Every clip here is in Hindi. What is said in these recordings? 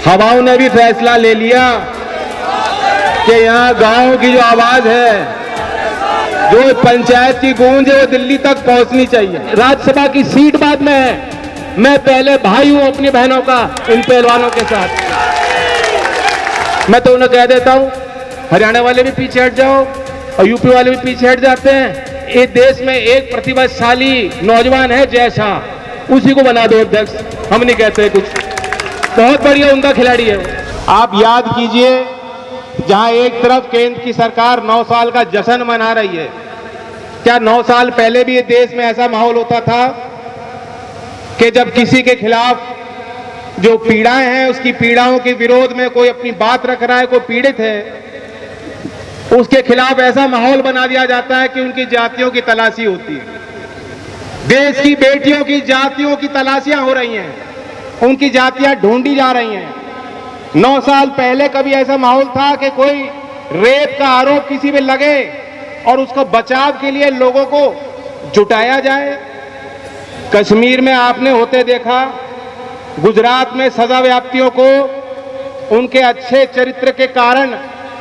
हवाओं ने भी फैसला ले लिया कि यहाँ गांव की जो आवाज है, जो पंचायत की गूंज है, वो दिल्ली तक पहुंचनी चाहिए। राज्यसभा की सीट बाद में है। मैं पहले भाई हूं अपनी बहनों का, इन पहलवानों के साथ। मैं तो उन्हें कह देता हूं, हरियाणा वाले भी पीछे हट जाओ और यूपी वाले भी पीछे हट जाते हैं। इस देश में एक प्रतिभाशाली नौजवान है जय शाह, उसी को बना दो अध्यक्ष। हम नहीं कहते कुछ, बहुत बढ़िया उनका खिलाड़ी है। आप याद कीजिए, जहां एक तरफ केंद्र की सरकार 9 साल का जश्न मना रही है, क्या 9 साल पहले भी ये देश में ऐसा माहौल होता था कि जब किसी के खिलाफ जो पीड़ाएं हैं, उसकी पीड़ाओं के विरोध में कोई अपनी बात रख रहा है, कोई पीड़ित है, उसके खिलाफ ऐसा माहौल बना दिया जाता है कि उनकी जातियों की तलाशी होती है। देश की बेटियों की जातियों की तलाशियां हो रही हैं, उनकी जातियां ढूंढी जा रही हैं। 9 साल पहले कभी ऐसा माहौल था कि कोई रेप का आरोप किसी पे लगे और उसको बचाव के लिए लोगों को जुटाया जाए? कश्मीर में आपने होते देखा, गुजरात में सजा व्याप्तियों को उनके अच्छे चरित्र के कारण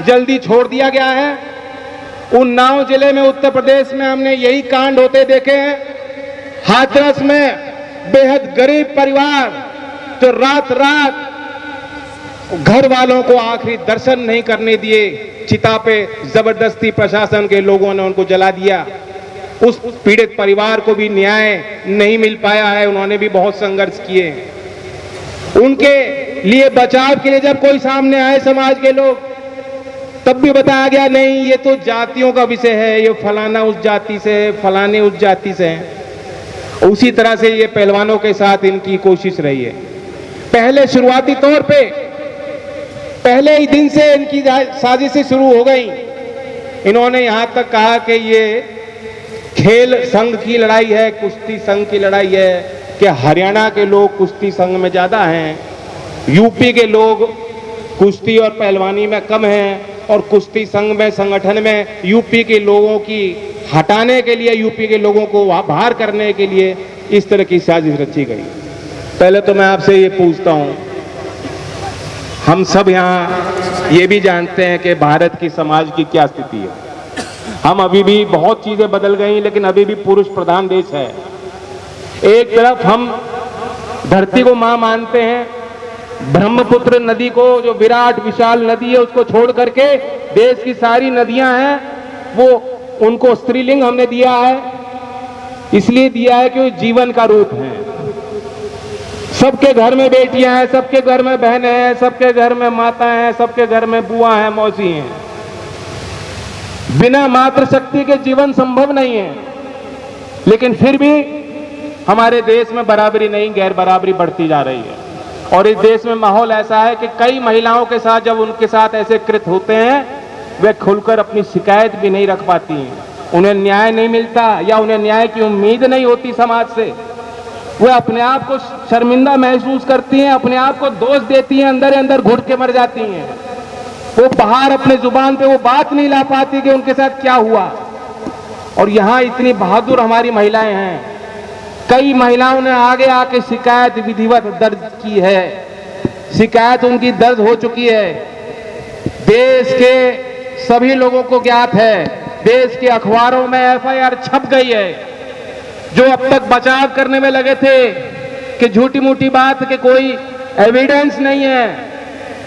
जल्दी छोड़ दिया गया है। उन्नाव जिले में उत्तर प्रदेश में हमने यही कांड होते देखे हैं। हाथरस में बेहद गरीब परिवार जो रात रात घर वालों को आखिरी दर्शन नहीं करने दिए, चिता पे जबरदस्ती प्रशासन के लोगों ने उनको जला दिया। उस पीड़ित परिवार को भी न्याय नहीं मिल पाया है, उन्होंने भी बहुत संघर्ष किए। उनके लिए बचाव के लिए जब कोई सामने आए समाज के लोग, तब भी बताया गया नहीं, ये तो जातियों का विषय है, ये फलाना उस जाति से है, फलाने उस जाति से है। उसी तरह से ये पहलवानों के साथ इनकी कोशिश रही है। पहले शुरुआती तौर पे पहले ही दिन से इनकी साजिशें शुरू हो गई। इन्होंने यहां तक कहा कि ये खेल संघ की लड़ाई है, कुश्ती संघ की लड़ाई है, कि हरियाणा के लोग कुश्ती संघ में ज्यादा हैं, यूपी के लोग कुश्ती और पहलवानी में कम हैं, और कुश्ती संघ में संगठन में यूपी के लोगों की हटाने के लिए, यूपी के लोगों को बाहर करने के लिए इस तरह की साजिश रची गई। पहले तो मैं आपसे ये पूछता हूं, हम सब यहाँ ये भी जानते हैं कि भारत की समाज की क्या स्थिति है। हम अभी भी बहुत चीजें बदल गई, लेकिन अभी भी पुरुष प्रधान देश है। एक तरफ हम धरती को मां मानते हैं, ब्रह्मपुत्र नदी को, जो विराट विशाल नदी है, उसको छोड़ करके देश की सारी नदियां हैं, वो उनको स्त्रीलिंग हमने दिया है। इसलिए दिया है कि वो जीवन का रूप है। सबके घर में बेटियां हैं, सबके घर में बहनें हैं, सबके घर में माता हैं, सबके घर में बुआ हैं, मौसी हैं। बिना मातृशक्ति के जीवन संभव नहीं है। लेकिन फिर भी हमारे देश में बराबरी नहीं, गैर बराबरी बढ़ती जा रही है। और इस देश में माहौल ऐसा है कि कई महिलाओं के साथ जब उनके साथ ऐसे कृत्य होते हैं, वे खुलकर अपनी शिकायत भी नहीं रख पाती हैं। उन्हें न्याय नहीं मिलता, या उन्हें न्याय की उम्मीद नहीं होती समाज से। वे अपने आप को शर्मिंदा महसूस करती हैं, अपने आप को दोष देती हैं, अंदर अंदर घुट के मर जाती हैं। वो बाहर अपने जुबान पे वो बात नहीं ला पाती कि उनके साथ क्या हुआ। और यहाँ इतनी बहादुर हमारी महिलाएं हैं, कई महिलाओं ने आगे आके शिकायत विधिवत दर्ज की है, शिकायत उनकी दर्ज हो चुकी है। देश के सभी लोगों को ज्ञात है, देश के अखबारों में एफआईआर छप गई है। जो अब तक बचाव करने में लगे थे कि झूठी मूठी बात के कोई एविडेंस नहीं है,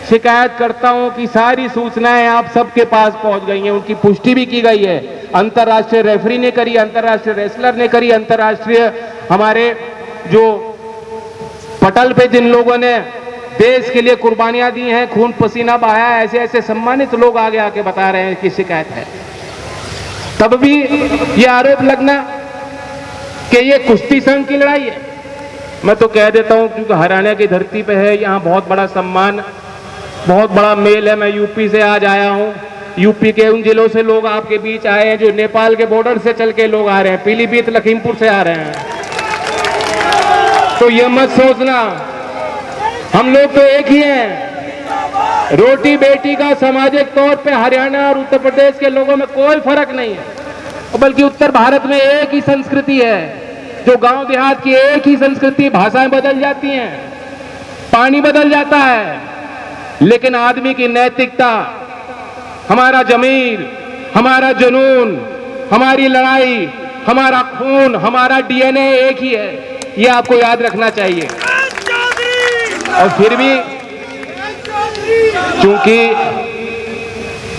शिकायतकर्ताओं की सारी सूचनाएं आप सबके पास पहुंच गई हैं, उनकी पुष्टि भी की गई है। अंतर्राष्ट्रीय रेफरी ने करी, अंतर्राष्ट्रीय रेसलर ने करी, अंतर्राष्ट्रीय हमारे जो पटल पे जिन लोगों ने देश के लिए कुर्बानियां दी हैं, खून पसीना बहाया, ऐसे ऐसे सम्मानित लोग आगे आके बता रहे हैं कि शिकायत है। तब भी ये आरोप लगना कि ये कुश्ती संघ की लड़ाई है, मैं तो कह देता हूं, क्योंकि हरियाणा की धरती पे है, यहाँ बहुत बड़ा सम्मान, बहुत बड़ा मेल है। मैं यूपी से आज आया हूँ, यूपी के उन जिलों से लोग आपके बीच आए हैं, जो नेपाल के बॉर्डर से चल के लोग आ रहे हैं, पीलीभीत लखीमपुर से आ रहे हैं। तो ये मत सोचना हम लोग तो एक ही हैं। रोटी बेटी का सामाजिक तौर पे हरियाणा और उत्तर प्रदेश के लोगों में कोई फर्क नहीं है, बल्कि उत्तर भारत में एक ही संस्कृति है, जो गांव देहात की एक ही संस्कृति। भाषाएं बदल जाती हैं, पानी बदल जाता है, लेकिन आदमी की नैतिकता, हमारा जमीर, हमारा जुनून, हमारी लड़ाई, हमारा खून, हमारा डीएनए एक ही है, ये आपको याद रखना चाहिए। और फिर भी चूंकि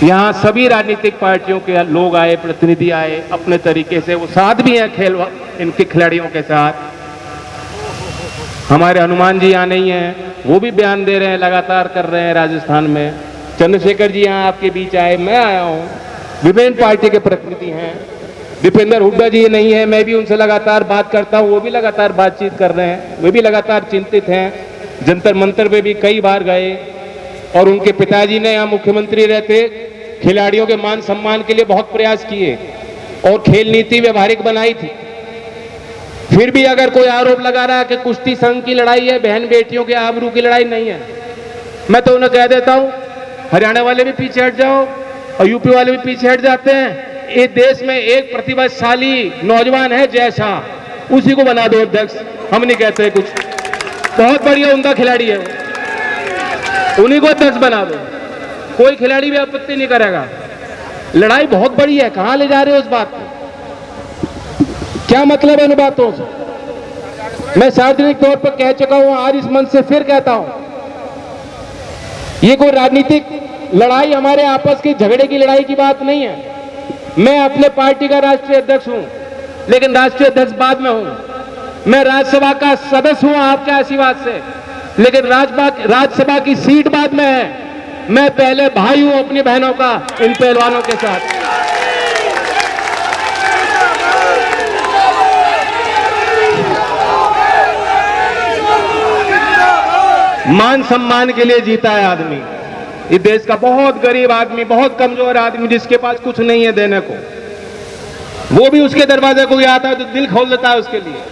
यहां सभी राजनीतिक पार्टियों के लोग आए, प्रतिनिधि आए, अपने तरीके से वो साथ भी हैं खेल इनके खिलाड़ियों के साथ। हमारे हनुमान जी यहाँ नहीं हैं, वो भी बयान दे रहे हैं, लगातार कर रहे हैं राजस्थान में। चंद्रशेखर जी यहाँ आपके बीच आए, मैं आया हूँ, विभिन्न पार्टी के प्रतिनिधि हैं। दीपेंद्र हुड्डा जी नहीं है, मैं भी उनसे लगातार बात करता हूँ, वो भी लगातार बातचीत कर रहे हैं, वे भी लगातार चिंतित हैं। जंतर मंतर पे भी कई बार गए और उनके पिताजी ने यहाँ मुख्यमंत्री रहते खिलाड़ियों के मान सम्मान के लिए बहुत प्रयास किए और खेल नीति व्यवहारिक बनाई थी। फिर भी अगर कोई आरोप लगा रहा है कि कुश्ती संघ की लड़ाई है, बहन बेटियों के आबरू की लड़ाई नहीं है, मैं तो उन्हें कह देता हूं, हरियाणा वाले भी पीछे हट जाओ और यूपी वाले भी पीछे हट जाते हैं। इस देश में एक प्रतिभाशाली नौजवान है जय शाह, उसी को बना दो अध्यक्ष, हम नहीं कहते कुछ, बहुत बढ़िया उनका खिलाड़ी है, उन्हीं को अध्यक्ष बना दो, कोई खिलाड़ी भी आपत्ति नहीं करेगा। लड़ाई बहुत बड़ी है, कहां ले जा रहे हो उस बात को, क्या मतलब है इन बातों से। मैं सार्वजनिक तौर पर कह चुका हूं, आज इस मंच से फिर कहता हूं, ये कोई राजनीतिक लड़ाई, हमारे आपस की झगड़े की लड़ाई की बात नहीं है। मैं अपने पार्टी का राष्ट्रीय अध्यक्ष हूं, लेकिन राष्ट्रीय अध्यक्ष बाद में हूं। मैं राज्यसभा का सदस्य हूं आपके आशीर्वाद से, लेकिन राज्यसभा की सीट बाद में है। मैं पहले भाई हूं अपनी बहनों का, इन पहलवानों के साथ। मान सम्मान के लिए जीता है आदमी, इस देश का बहुत गरीब आदमी, बहुत कमजोर आदमी, जिसके पास कुछ नहीं है देने को, वो भी उसके दरवाजे को आता है तो दिल खोल देता है उसके लिए।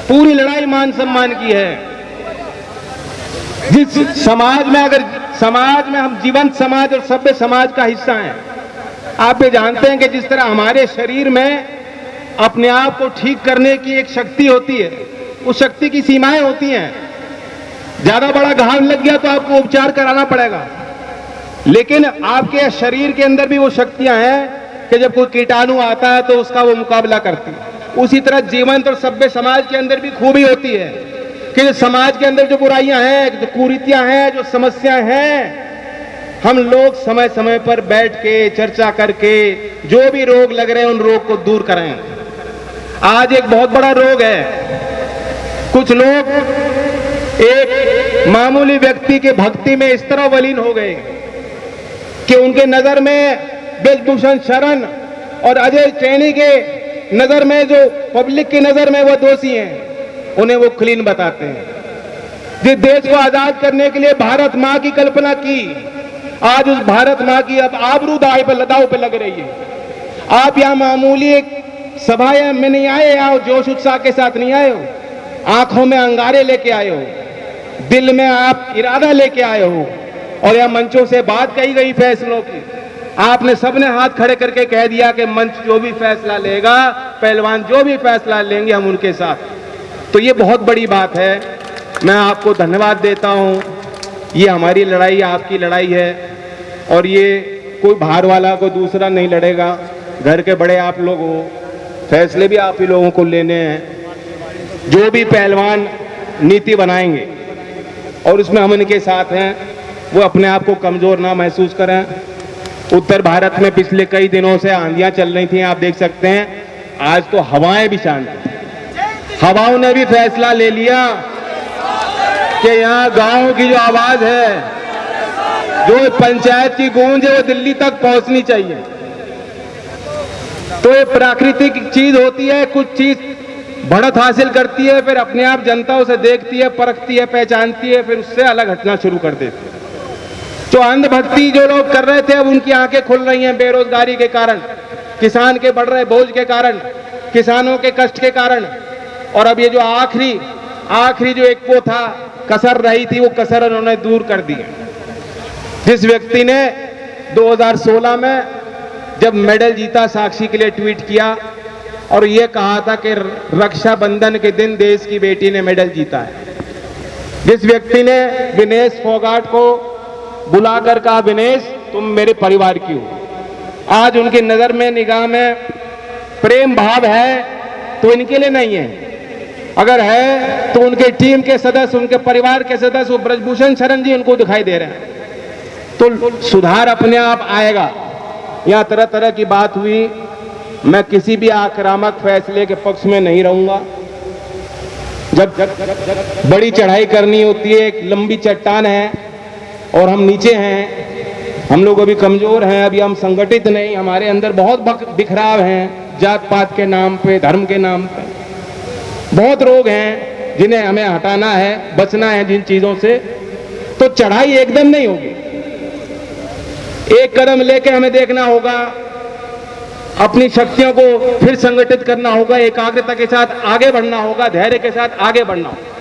पूरी लड़ाई मान सम्मान की है। जिस समाज में, अगर समाज में हम जीवंत समाज और सभ्य समाज का हिस्सा हैं, आप ये जानते हैं कि जिस तरह हमारे शरीर में अपने आप को ठीक करने की एक शक्ति होती है, उस शक्ति की सीमाएं होती हैं। ज्यादा बड़ा घाव लग गया तो आपको उपचार कराना पड़ेगा, लेकिन आपके शरीर के अंदर भी वो शक्तियां हैं कि जब कोई कीटाणु आता है तो उसका वो मुकाबला करती है। उसी तरह जीवंत और सभ्य समाज के अंदर भी खूबी होती है कि समाज के अंदर जो बुराइयां हैं, जो कुरीतियां हैं, जो समस्याएं हैं, हम लोग समय समय पर बैठ के चर्चा करके जो भी रोग लग रहे हैं उन रोग को दूर करें। आज एक बहुत बड़ा रोग है, कुछ लोग एक मामूली व्यक्ति के भक्ति में इस तरह वलीन हो गए कि उनके नजर में ब्रजभूषण शरण और अजय चैनी के नजर में, जो पब्लिक की नजर में वो दोषी हैं, उन्हें वो क्लीन बताते हैं। जिस देश को आजाद करने के लिए भारत मां की कल्पना की, आज उस भारत मां की अब आबरू दाव पे लग रही है। आप यहां मामूली एक सभा में नहीं आए, आओ जोश उत्साह के साथ नहीं आए हो, आंखों में अंगारे लेके आए हो, दिल में आप इरादा लेके आए हो, और यह मंचों से बात कही गई फैसलों की, आपने सबने हाथ खड़े करके कह दिया कि मंच जो भी फैसला लेगा, पहलवान जो भी फैसला लेंगे, हम उनके साथ। तो ये बहुत बड़ी बात है। मैं आपको धन्यवाद देता हूं। ये हमारी लड़ाई, आपकी लड़ाई है, और ये कोई बाहर वाला को दूसरा नहीं लड़ेगा। घर के बड़े आप लोग हो, फैसले भी आप ही लोगों को लेने हैं। जो भी पहलवान नीति बनाएंगे और उसमें हम इनके साथ हैं, वो अपने आप को कमजोर ना महसूस करें। उत्तर भारत में पिछले कई दिनों से आंधियां चल रही थी, आप देख सकते हैं। आज तो हवाएं भी शांत हैं। हवाओं ने भी फैसला ले लिया कि यहाँ गांव की जो आवाज है, जो पंचायत की गूंज है, वो दिल्ली तक पहुंचनी चाहिए। तो ये प्राकृतिक चीज होती है, कुछ चीज बढ़त हासिल करती है, फिर अपने आप जनता उसे देखती है, परखती है, पहचानती है, फिर उससे अलग हटना शुरू कर देती है। तो अंधभक्ति जो लोग कर रहे थे, अब उनकी आंखें खुल रही हैं। बेरोजगारी के कारण, किसान के बढ़ रहे बोझ के कारण, किसानों के कष्ट के कारण, और अब ये जो आखिरी जो एक वो था, कसर रही थी, वो कसर उन्होंने दूर कर दी। जिस व्यक्ति ने 2016 में जब मेडल जीता, साक्षी के लिए ट्वीट किया और ये कहा था कि रक्षाबंधन के दिन देश की बेटी ने मेडल जीता है। जिस व्यक्ति ने विनेश फोगाट को बुलाकर कहा विनेश तुम मेरे परिवार की हो। आज उनकी नजर में निगाह में प्रेम भाव है तो इनके लिए नहीं है, अगर है तो उनके टीम के सदस्य, उनके परिवार के सदस्य, वो ब्रजभूषण शरण जी उनको दिखाई दे रहे हैं। तो सुधार अपने आप आएगा। यहां तरह तरह की बात हुई, मैं किसी भी आक्रामक फैसले के पक्ष में नहीं रहूंगा। जब बड़ी चढ़ाई करनी होती है, एक लंबी चट्टान है और हम नीचे हैं, हम लोग अभी कमजोर हैं, अभी हम संगठित नहीं, हमारे अंदर बहुत बिखराव हैं, जात पात के नाम पे, धर्म के नाम पे बहुत रोग हैं जिन्हें हमें हटाना है, बचना है जिन चीजों से। तो चढ़ाई एकदम नहीं होगी, एक कदम लेके हमें देखना होगा, अपनी शक्तियों को फिर संगठित करना होगा, एकाग्रता के साथ आगे बढ़ना होगा, धैर्य के साथ आगे बढ़ना होगा।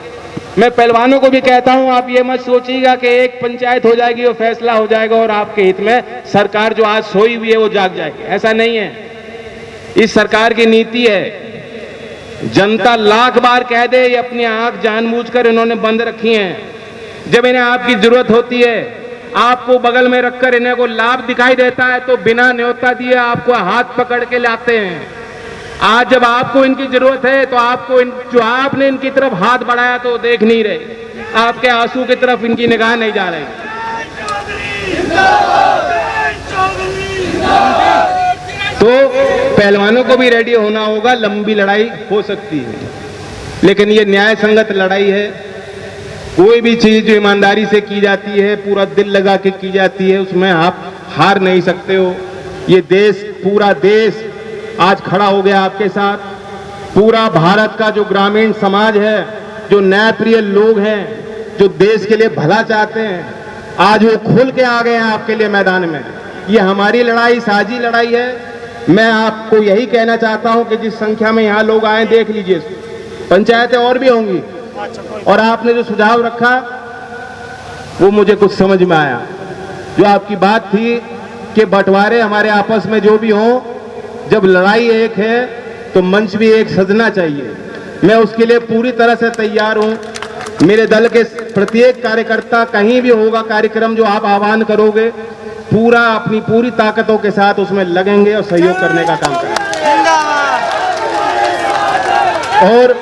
मैं पहलवानों को भी कहता हूं, आप ये मत सोचिएगा कि एक पंचायत हो जाएगी, वो फैसला हो जाएगा और आपके हित में सरकार जो आज सोई हुई है वो जाग जाएगी, ऐसा नहीं है। इस सरकार की नीति है, जनता लाख बार कह दे, ये अपनी आंख जानबूझकर इन्होंने बंद रखी हैं। जब इन्हें आपकी जरूरत होती है, आपको बगल में रखकर इन्हें को लाभ दिखाई देता है तो बिना न्योता दिए आपको हाथ पकड़ के लाते हैं। आज जब आपको इनकी जरूरत है तो आपको जो आपने इनकी तरफ हाथ बढ़ाया तो देख नहीं रहे, आपके आंसू की तरफ इनकी निगाह नहीं जा रही। तो पहलवानों को भी रेडी होना होगा, लंबी लड़ाई हो सकती है लेकिन ये न्याय संगत लड़ाई है। कोई भी चीज जो ईमानदारी से की जाती है, पूरा दिल लगा के की जाती है, उसमें आप हार नहीं सकते हो। ये देश, पूरा देश आज खड़ा हो गया आपके साथ। पूरा भारत का जो ग्रामीण समाज है, जो न्याय प्रिय लोग हैं, जो देश के लिए भला चाहते हैं, आज वो खुल के आ गए हैं आपके लिए मैदान में। ये हमारी लड़ाई, साझी लड़ाई है। मैं आपको यही कहना चाहता हूं कि जिस संख्या में यहाँ लोग आए, देख लीजिए, पंचायतें और भी होंगी, और आपने जो सुझाव रखा वो मुझे कुछ समझ में आया। जो आपकी बात थी कि बंटवारे हमारे आपस में जो भी हो, जब लड़ाई एक है तो मंच भी एक सजना चाहिए। मैं उसके लिए पूरी तरह से तैयार हूं। मेरे दल के प्रत्येक कार्यकर्ता, कहीं भी होगा कार्यक्रम जो आप आह्वान करोगे, पूरा अपनी पूरी ताकतों के साथ उसमें लगेंगे और सहयोग करने का काम करेंगे। और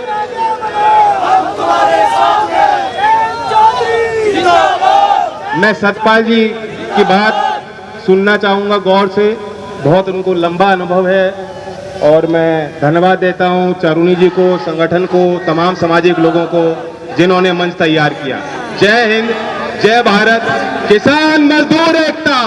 मैं सतपाल जी की बात सुनना चाहूंगा गौर से, बहुत उनको लंबा अनुभव है और मैं धन्यवाद देता हूं चारुणी जी को, संगठन को, तमाम सामाजिक लोगों को जिन्होंने मंच तैयार किया। जय हिंद, जय भारत, किसान मजदूर एकता।